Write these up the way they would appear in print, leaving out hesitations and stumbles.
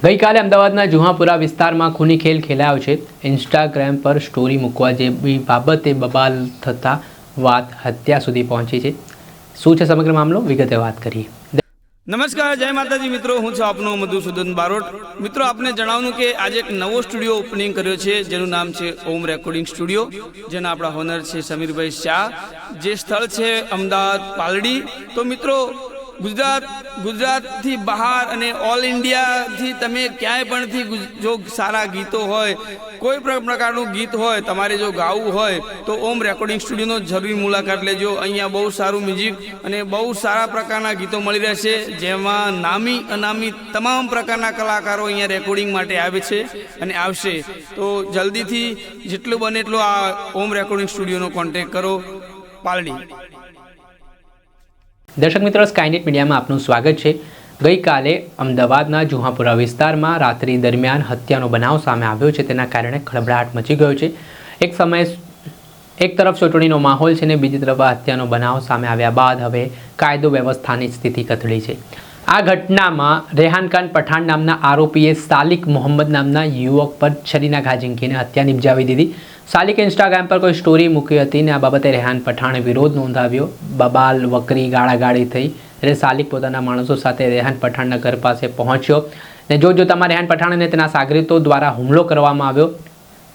ગઈકાલે અમદાવાદના જુહાપુરા વિસ્તારમાં ખૂની ખેલ ખેલાયો છે। ઇન્સ્ટાગ્રામ પર સ્ટોરી મૂકવા જેવી બાબતે બબાલ થતાં વાત હત્યા સુધી પહોંચી છે। શું છે સમગ્ર મામલો, વિગતે વાત કરીએ। નમસ્કાર, જય માતાજી મિત્રો, હું છું આપનો મધુસૂદન બારોટ। મિત્રો, આપને જણાવવાનું કે આજે એક નવો સ્ટુડિયો ઓપનિંગ કર્યો છે જેનું નામ છે ઓમ રેકોર્ડિંગ સ્ટુડિયો, જેના આપણા હોનર છે સમીરભાઈ શાહ। જે સ્થળ છે અમદાવાદ પાલડી। તો મિત્રો, ગુજરાતથી બહાર અને ઓલ ઇન્ડિયાથી તમે ક્યાંય પણથી જો સારા ગીતો હોય, કોઈ પણ પ્રકારનું ગીત હોય, તમારે જો ગાવું હોય તો ઓમ રેકોર્ડિંગ સ્ટુડિયોનો જરૂરી મુલાકાત લેજો। અહીંયા બહુ સારું મ્યુઝિક અને બહુ સારા પ્રકારના ગીતો મળી રહેશે, જેમાં નામી અનામી તમામ પ્રકારના કલાકારો અહીંયા રેકોર્ડિંગ માટે આવે છે અને આવશે। તો જલ્દીથી જેટલું બને એટલું આ ઓમ રેકોર્ડિંગ સ્ટુડિયોનો કોન્ટેક્ટ કરો, પાલડી। દર્શક મિત્રો, સ્કાયનેટ મીડિયામાં આપનું સ્વાગત છે। ગઈકાલે અમદાવાદના જુહાપુરા વિસ્તારમાં રાત્રિ દરમિયાન હત્યાનો બનાવ સામે આવ્યો છે, તેના કારણે ખળભળાટ મચી ગયો છે। એક તરફ ચૂંટણીનો માહોલ છે ને બીજી તરફ હત્યાનો બનાવ સામે આવ્યા બાદ હવે કાયદો વ્યવસ્થાની સ્થિતિ કથળી છે। આ ઘટનામાં રેહાન ખાન પઠાણ નામના આરોપીએ સાલિક મોહમ્મદ નામના યુવક પર છરીના ઘા ઝીંકીને હત્યા નિપજાવી દીધી। સાલિકે ઇન્સ્ટાગ્રામ પર કોઈ સ્ટોરી મૂકી હતી ને આ બાબતે રેહાન પઠાણે વિરોધ નોંધાવ્યો। બબાલ વકરી ગાળાગાળી થઈ ત્યારે સાલિક પોતાના માણસો સાથે રેહાન પઠાણના ઘર પાસે પહોંચ્યો ને જોતામાં રેહાન પઠાણ અને તેના સાગરીતો દ્વારા હુમલો કરવામાં આવ્યો।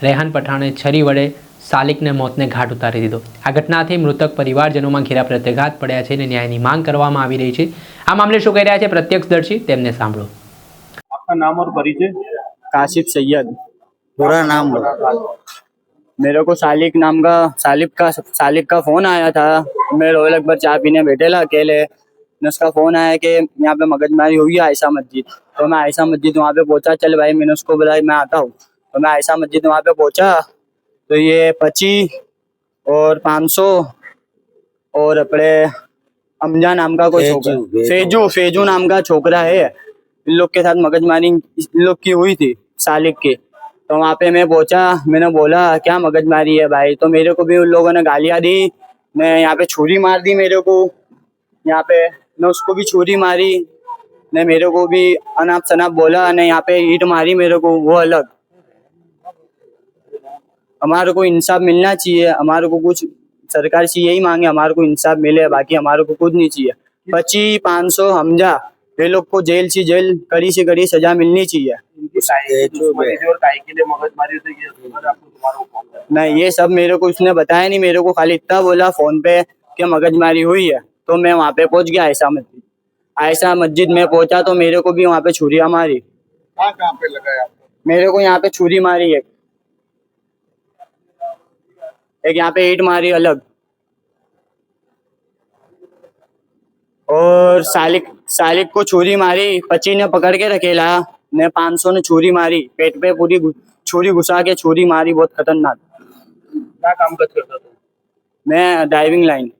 રેહાન પઠાણે છરી વડે સાલિકને મોતને ઘાટ ઉતારી દીધો। આ ઘટનાથી મૃતક પરિવારજનોમાં ઘેરા પ્રત્યાઘાત પડ્યા છે અને ન્યાયની માંગ કરવામાં આવી રહી છે। આ મામલે શું કહી રહ્યા છે પ્રત્યક્ષદર્શી, તેમને સાંભળો। आपका नाम और परिचय? काशिफ सैयद, पूरा नाम मेरे को सालिक का फोन आया था। मैं रोहल अकबर चाय पीने बैठेला अकेले, उसका फोन आया कि यहाँ पे मगजमारी हुई है आयशा मस्जिद। तो मैं आयशा मस्जिद वहाँ पे पहुंचा। चल भाई, मैंने उसको बोला मैं आता हूँ। तो मैं आयशा मस्जिद वहाँ पे पहुंचा तो ये 25 और 500 और अपने अमजा नाम का कोई छोकरा, फेजू नाम का छोकरा है, इन लोग के साथ मगजमारी इन लोग की हुई थी सालिक की। तो वहाँ पे मैं पहुंचा, मैंने बोला क्या मगजमारी है भाई। तो मेरे को भी उन लोगों ने गालियाँ दी, मैं यहाँ पे छुरी मार दी मेरे को, यहाँ पे मैं उसको भी छुरी मारी ने मेरे को भी अनाप शनाप बोला ने यहाँ पे ईंट मारी मेरे को, वो अलग। हमारे को इंसाफ मिलना चाहिए, हमारे को कुछ सरकार से यही मांगे, हमारे को इंसाफ मिले, बाकी हमारे को कुछ नहीं चाहिए। 25 500 हमजा ये लोग को जेल से जेल कड़ी से कड़ी सजा मिलनी चाहिए। नहीं, ये सब मेरे को उसने बताया नहीं, मेरे को खाली इतना बोला फोन पे कि मगजमारी हुई है। तो मैं वहाँ पे पहुंच गया आयशा मस्जिद में पहुंचा तो मेरे को भी वहाँ पे छुरियां मारी। कहाँ पे लगाया? मेरे को यहाँ पे छुरी मारी, एक यहाँ पे ईंट मारी अलग। और सालिक को छुरी मारी, 25 ने पकड़ के रखेला ने 500 ने छुरी मारी, पेट पे पूरी छुरी घुसा के छुरी मारी, बहुत खतरनाक। क्या काम काज करता तू? मैं ड्राइविंग लाइन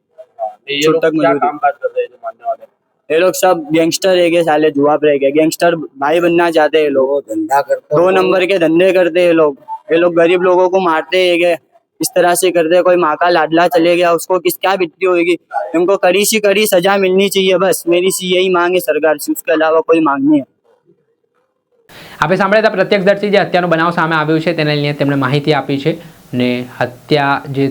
क्या काम काज करते हैं जो मानने वाले? ये लोग सब गैंगस्टर है के साले, जुआ पे गए गैंगस्टर भाई बनना चाहते हैं लोग, धंधा करते, 2 नंबर के धंधे करते हैं लोग। ये लोग गरीब लोगों को मारते हैं, इस तरह से करते हैं। कोई माँ का लाडला चले गया, उसको क्या बीतती होगी। इनको कड़ी सी कड़ी सजा मिलनी चाहिए, बस मेरी सी यही मांग है सरकार से, उसके अलावा कोई मांग नहीं है। આપણે સાંભળ્યા હતા પ્રત્યક્ષદર્શી જે હત્યાનો બનાવ સામે આવ્યો છે તેને લઈને તેમણે માહિતી આપી છે ને હત્યા જે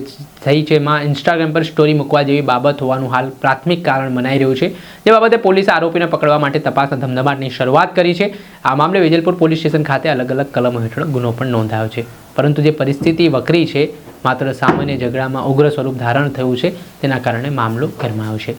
થઈ છે એમાં ઇન્સ્ટાગ્રામ પર સ્ટોરી મૂકવા જેવી બાબત હોવાનું હાલ પ્રાથમિક કારણ મનાઈ રહ્યું છે, જે બાબતે પોલીસે આરોપીને પકડવા માટે તપાસના ધમધમાટની શરૂઆત કરી છે। આ મામલે વેજલપુર પોલીસ સ્ટેશન ખાતે અલગ અલગ કલમો હેઠળ ગુનો પણ નોંધાયો છે, પરંતુ જે પરિસ્થિતિ વકરી છે, માત્ર સામાન્ય ઝઘડામાં ઉગ્ર સ્વરૂપ ધારણ થયું છે, તેના કારણે મામલો ગરમાયો છે।